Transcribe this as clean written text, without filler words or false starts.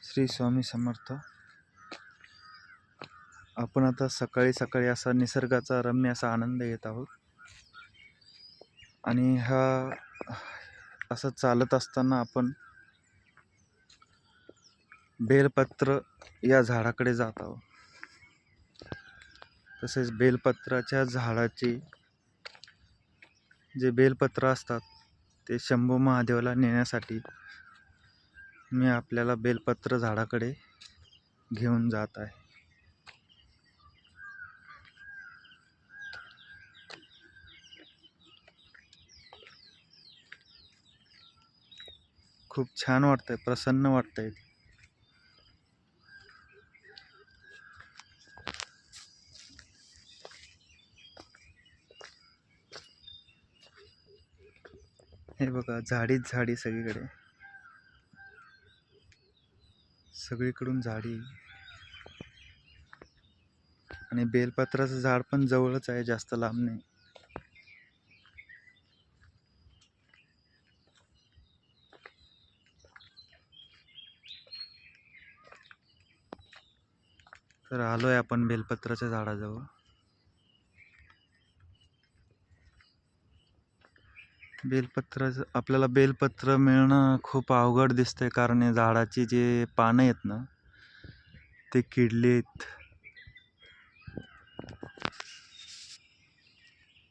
श्री स्वामी समर्थ. आपण आता सकाळी सकाळी असा निसर्गाचा रम्य असा आनंद घेत आहोत. आणि असं चालत असताना आपण बेलपत्र या झाडाकडे जात आहोत. तसेच बेलपत्राच्या झाडाचे जे बेलपत्र असतात ते शंभू महादेवाला नेण्यासाठी मी आपल्याला बेलपत्र झाडाकडे घेऊन जात आहे. खूप छान वाटतंय, प्रसन्न वाटतंय. हे बघा, झाडीच झाडी सगळीकडे, सगळीकडून झाडी. आणि बेलपत्राचं झाड पण जवळच आहे, जास्त लांब नाही. तर आलोय आपण बेलपत्राच्या झाडाजवळ. आपल्याला बेलपत्र मिळणं खूप अवघड दिसतंय, कारण या झाडाची जे पानं आहेत ना ते किडलेत.